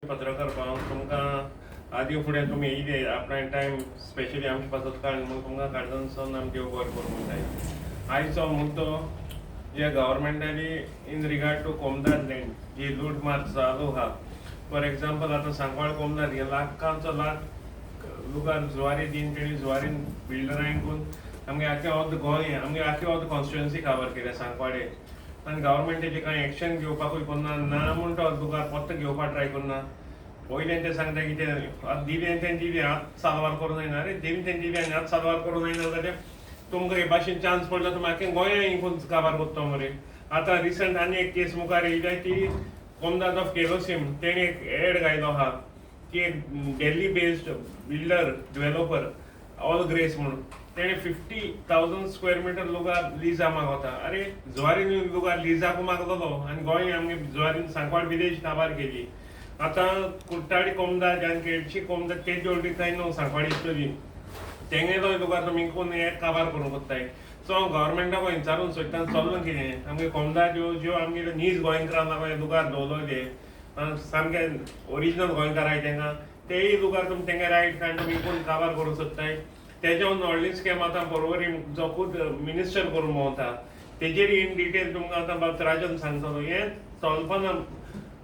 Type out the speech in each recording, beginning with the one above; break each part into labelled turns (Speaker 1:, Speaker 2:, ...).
Speaker 1: पत्रकार पावन तुमकां आदी फुडें तुमी येयले आपल्या टायम स्पेशली आमचे पासत काण मग तुमकां काणकोणसून आमचे बरें करूंक जाय. आयचो मुद्दो जे गव्हर्मेंटानी इन रिगार्ड टू कोमदाद लँड जी लूट मार चालू आहा. फॉर एग्जाम्पल आतां सांकवाळ कोमदाद हे लाखांचो लाख लुगार जुवारी दिन तेणी जुवारीन बिल्डरांकून आमगे आख्या ऑल द गोंय आमगे आख्या ऑल द कॉन्स्टिट्युएन्सी कवर केल्या सांकवाडे आनी गव्हर्मेंटाची कांय एक्शन घेवपाकूय करना ना म्हूण तो तुका फक्त घेवपाक ट्राय करना. पयलें ते सांगता की ते दिलें तें दिलें आतां साल्वार करूं जायना. अरे दिलें तें दिलें आनी आतां साल्वार करूं जायना जाल्यार तुमकां हे भाशेन चान्स पडलो तुमी आख्या गोंया हिंकून काबार करता मरे. आतां रिसंट आनी एक केस मुखार येयल्या ती कोमदाद ऑफ केरोसीम तेणी एक एड घायलो आहा की एक Delhi based builder developer All Grace म्हणून तेणे 50,000 स्क्वेअर मीटर लुगार लिजा मागता. अरे जुवारीन लुगार लिजाक मागलोलो आनी गोंय आमगे जुवारीन सांकवाळ विलेज काबार केली. आतां कुट्टाडी कोमदाद आनी केळची कोमदाद तेजी ऑलरेडी कांय न्हू सांकवाळ हिस्टोरी तेंगेलो लुगार तुमी कोण एक काबार करूंक कोत्ताय. सो गव्हर्मेंटाक विचारून सोदता चल्लां कितें आमगे कोमदाद ज्यो आमगे नीज गोंयकारां लागून लुगार दवरलोले सामके ओरिजिनल गोंयकार आहाय तेंकां तेय लुगार तुमी तेंगे रायट काडून तुमी कोण काबार करूंक सोदताय. तेज्या व्हडली स्कॅम आतां बरोबर जो खूब मिनिस्टर करून भोंवता तेजेर इन डिटेल तुमकां आतां बाब राजन सांगतलो. हें चलपाना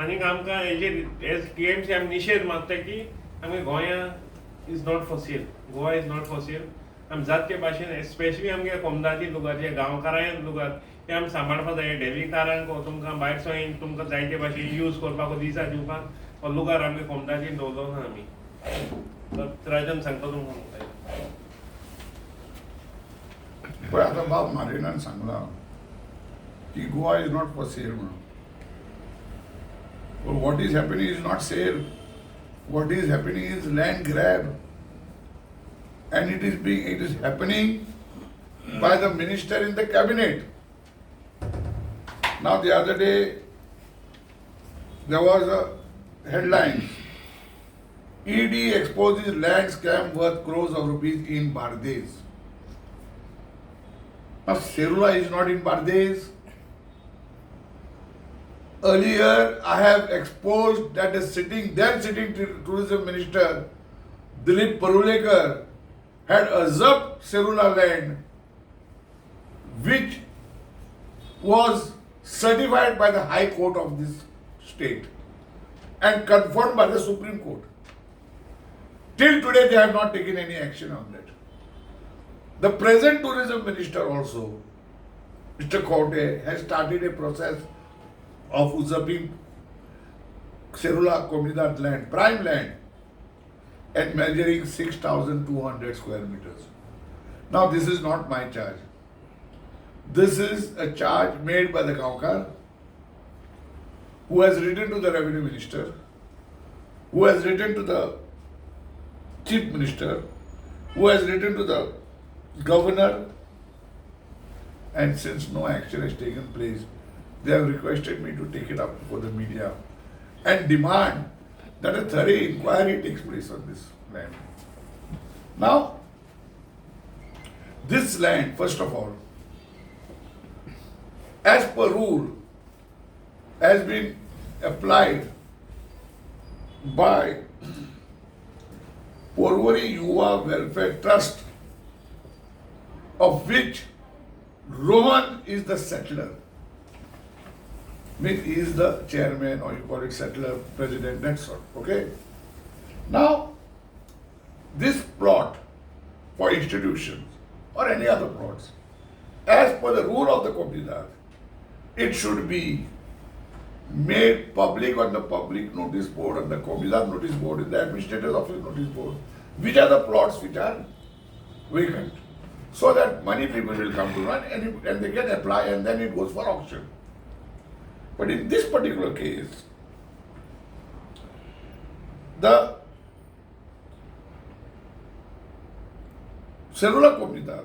Speaker 1: आनीक आमकां हेजेर एज टीएमसी आमी निशेध मागता की आमगे गोंया is not for sale. Goa is not for sale. आमी जात ते भाशेन स्पेशली आमगे कोमदादी लुगार जे गांवकारां लुगार ते आमी सांबाळपा जाय. डेलीकारांक तुमकां भायर सोयन तुमकां जायते भाशेन यूज करपाक दिसा दिवपाक हो लुगार आमगे कोमदादीन दवरलो ना आमी. राजन सांगता तुमकां.
Speaker 2: पण आता बाब मारेनान सांगला की Goa is not for sale म्हणून. But what is happening is not sale. What is happening is land grab, and it is happening by the minister in the cabinet. Now the other day there was a headline: ED exposes land scam worth crores of rupees in Bardez. Now Serula is not in Bardez. Earlier, I have exposed that the sitting tourism minister Dilip Parulekar had usurped Serula land, which was certified by the High Court of this state and confirmed by the Supreme Court. Till today, they have not taken any action on that. The present tourism minister also, Mr. Khawte, has started a process of usurping Serula Comunidad land, prime land, and measuring 6,200 square meters. Now this is not my charge. This is a charge made by the Gaonkar, who has written to the revenue minister, who has written to the chief minister, who has written to the governor, and since no action has taken place, they have requested me to take it up before the media and demand that a thorough inquiry takes place on this land. Now, this land, first of all, as per rule, has been applied by Porvory Yuva Welfare Trust, of which Rohan is the settler. Means he is the chairman, or you call it settler, president, that sort. Okay. Now, this plot for institutions or any other plots, as per the rule of the Comunidad, it should be made public on the public notice board, on the Comunidad notice board, in the administrator's office notice board, which are the plots which are vacant, so that many people will come to run and they can apply, and then it goes for auction. But in this particular case, the Serula Comunidad,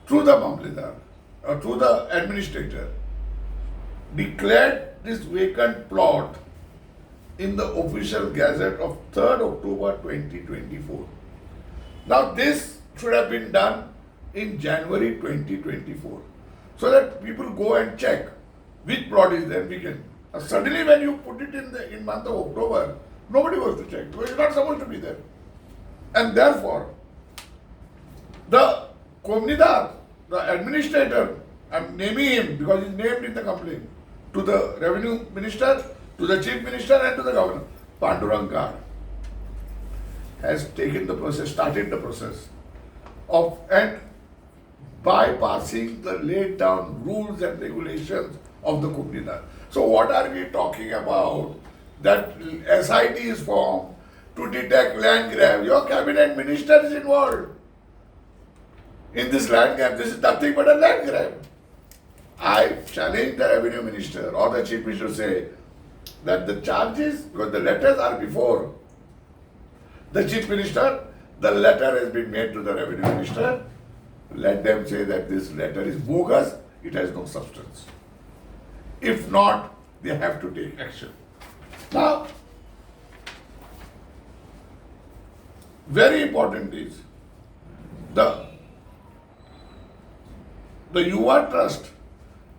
Speaker 2: through the Mamledar, or through the administrator, declared this vacant plot in the official gazette of 3rd October 2024. Now this should have been done in January 2024, so that people go and check which plot is there. We can suddenly, when you put it in month of October, Nobody goes to check because he's not supposed to be there. And therefore, the Komnidar, the administrator, I'm naming him because he's named in the complaint, to the revenue minister, to the chief minister and to the governor, Pandurang Gar, has taken the process, started the process of and bypassing the laid down rules and regulations of the Komnidar. So what are we talking about? That SIT is formed to detect land grab. Your cabinet minister is involved in this land grab. This is nothing but a land grab. I challenge the revenue minister or the chief minister to say that the charges, because the letters are before the chief minister, the letter has been made to the revenue minister. Let them say that this letter is bogus, it has no substance. If not, they have to take action. Now, very important is the Yuva Trust,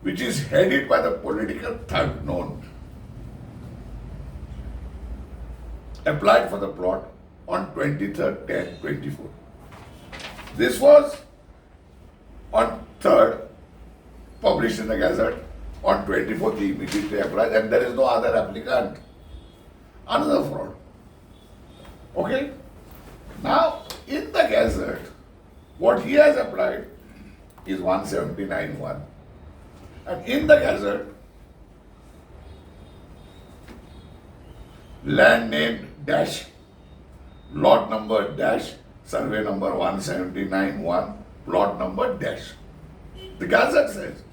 Speaker 2: which is headed by the political thug known, applied for the plot on 23rd, 10, 24. This was on 3rd, published in the Gazette. On 24th, he immediately applied, and there is no other applicant. Another fraud. Okay? Now, in the Gazette, what he has applied is 179.1. And in the Gazette, land name dash, lot number dash, survey number 179.1, plot number dash. The Gazette says,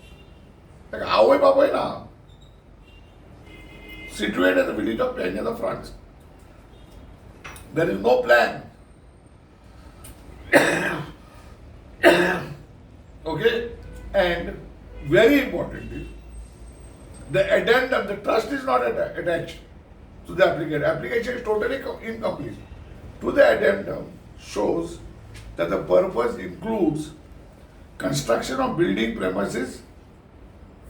Speaker 2: like, Awai Babai na, situated in the village of Penya, the France. There is no plan. Okay? And very importantly, the addendum, the trust is not attached to the application. Application is totally incomplete. To the addendum shows that the purpose includes construction of building premises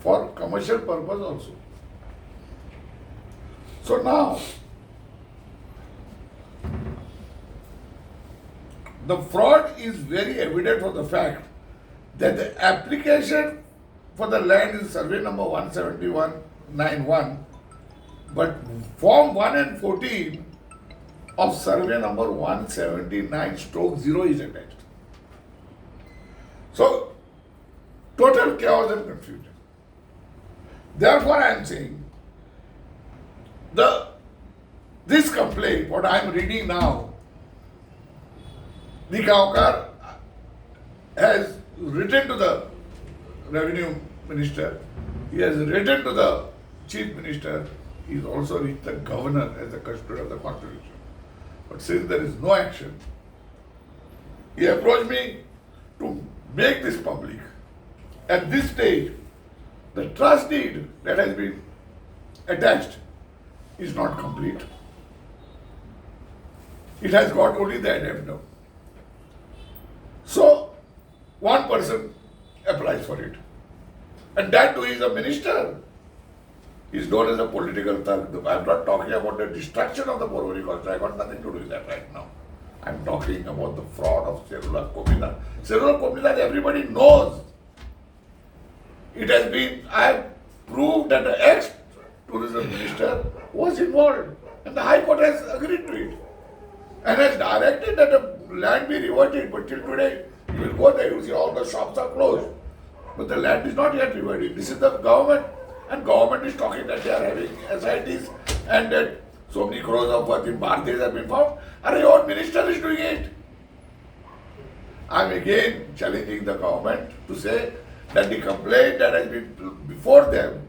Speaker 2: for commercial purpose also. So now, the fraud is very evident for the fact that the application for the land is survey number 17191, but form 1 and 14 of survey number 179/0 is attached. So, total chaos and confusion. Therefore, I am saying, this complaint, what I am reading now, the Gaokar has written to the revenue minister, he has written to the chief minister, he has also reached the governor as the custodian of the constitution. But since there is no action, he approached me to make this public. At this stage, the trust deed that has been attached is not complete. It has got only the addendum. So, one person applies for it. And that too is a minister. He is known as a political thug. I am not talking about the destruction of the Porvorim culture. I got nothing to do with that right now. I am talking about the fraud of Cellular Komnidar. Cellular Komnidar, everybody knows. It has been, I have proved that the ex-tourism minister was involved. And the High Court has agreed to it. And has directed that the land be reverted. But till today, you will go there, you will see all the shops are closed. But the land is not yet reverted. This is the government. And government is talking that they are having SITs and that so many crores of worth in Bhardesh have been found. And your minister is doing it. I am again challenging the government to say that the complaint that has been before them,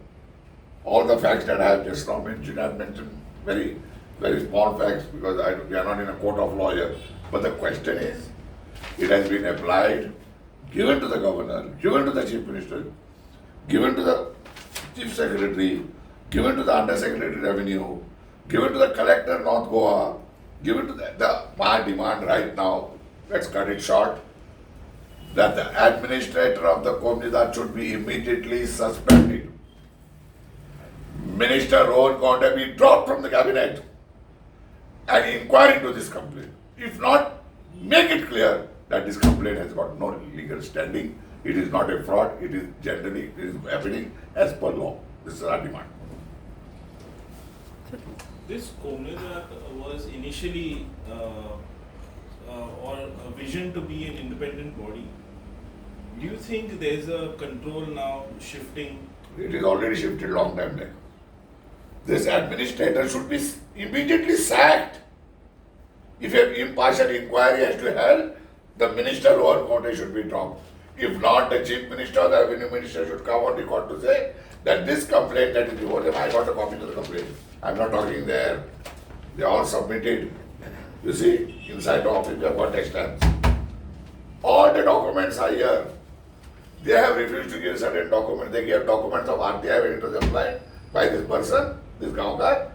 Speaker 2: all the facts that I have just now mentioned, I have mentioned very, very small facts because we are not in a court of lawyers. But the question is, it has been applied, given to the governor, given to the chief minister, given to the chief secretary, given to the undersecretary revenue, given to the collector North Goa, given to my demand right now, let's cut it short, that the administrator of the Komnidar should be immediately suspended. Minister Rohan Konde be dropped from the cabinet. an inquiry into this complaint. If not, make it clear that this complaint has got no legal standing. It is not a fraud. It is generally it is happening as per law. This is our demand.
Speaker 3: This Communidad was initially or a vision to be an independent body. Do you think there is a control now shifting?
Speaker 2: It is already shifted long time back. This administrator should be immediately sacked. If an impartial inquiry has to be held, the minister or court should be dropped. If not, the chief minister or the revenue minister should come on record to say that this complaint that is before them, I got a copy of the complaint. I'm not talking there. They all submitted. You see, inside the office, they have got stamps. All the documents are here. They have refused to give certain documents. They gave documents of RTI when it was applied by this person, this Gaonkar,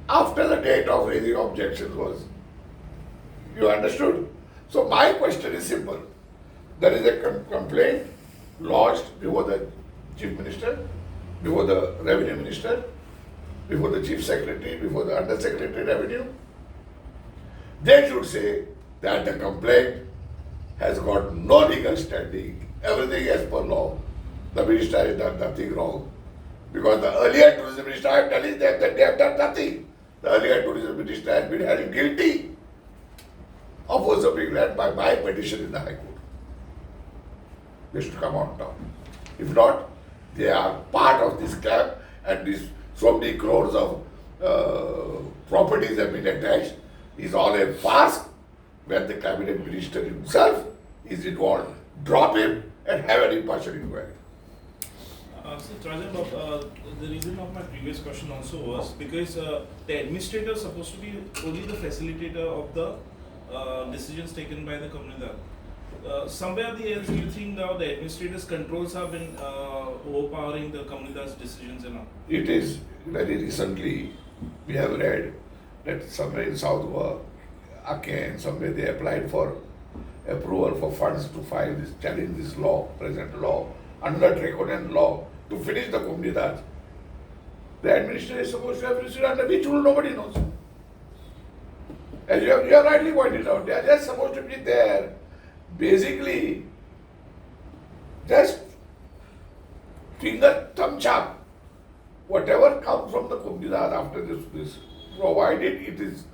Speaker 2: after the date of raising objections was. You understood? So my question is simple. There is a complaint lodged before the chief minister, before the revenue minister, before the chief secretary, before the under secretary revenue. They should say that the complaint has got no legal standing, everything as per law. The minister has done nothing wrong. Because the earlier tourism minister, I am telling them that they have done nothing. The earlier tourism minister has been held guilty of usurping land by my petition in the High Court. They should come on top. If not, they are part of this scam and this so many crores of properties have been attached. Is all a farce when the cabinet minister himself is involved. Drop him and have an impartial inquiry.
Speaker 3: So, Trajan, the reason of my previous question also was because the administrator is supposed to be only the facilitator of the decisions taken by the Comunidad. Somewhere the else, do you think now the administrator's controls have been overpowering the Comunidad's decisions and all?
Speaker 2: It is very recently we have read that somewhere in South Aken, somewhere they applied for approval for funds to file this, challenge this law, present law, under draconian law, to finish the Comunidad. The administrator is supposed to have received under which rule nobody knows. As you have rightly pointed out, they are just supposed to be there, basically, just finger thumb chap. Whatever comes from the Comunidad after this, provided it is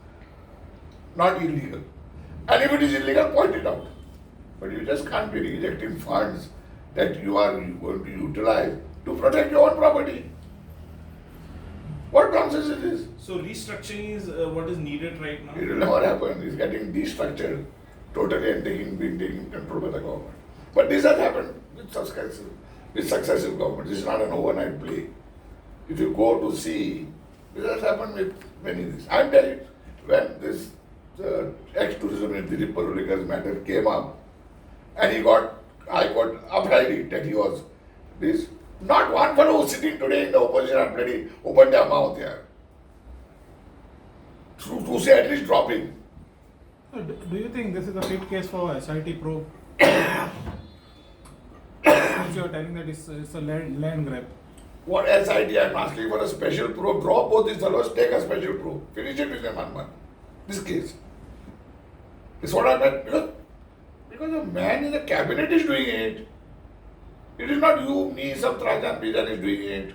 Speaker 2: not illegal. And if it is illegal, point it out. But you just can't be rejecting funds that you are going to utilize to protect your own property. What nonsense is this?
Speaker 3: So restructuring is what is needed right now?
Speaker 2: It will never happen. It's getting destructured totally and being taken control by the government. But this has happened with successive governments. This is not an overnight play. If you go to see, this has happened with many things. I'm telling you, when this ex-tourism minister Dilip Parulekar's matter came up, and I got upheld it that he was this. Not one fellow who's sitting today in the opposition and bloody opened their mouth here. To say at least dropping.
Speaker 4: Do you think this is a fit case for SIT probe? Since you are telling that it's a land grab.
Speaker 2: What SIT? I'm asking for a special probe. Drop both these fellows, take a special probe. Finish it within 1 month. This case. It's what I meant. Because a man in the cabinet is doing it. It is not you, me, some Trajan Bijan is doing it.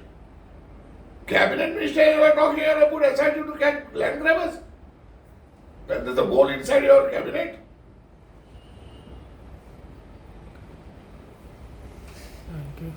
Speaker 2: Cabinet minister, you are talking here about SIT to get land grabbers. Then there's a ball inside your cabinet.
Speaker 4: Thank you.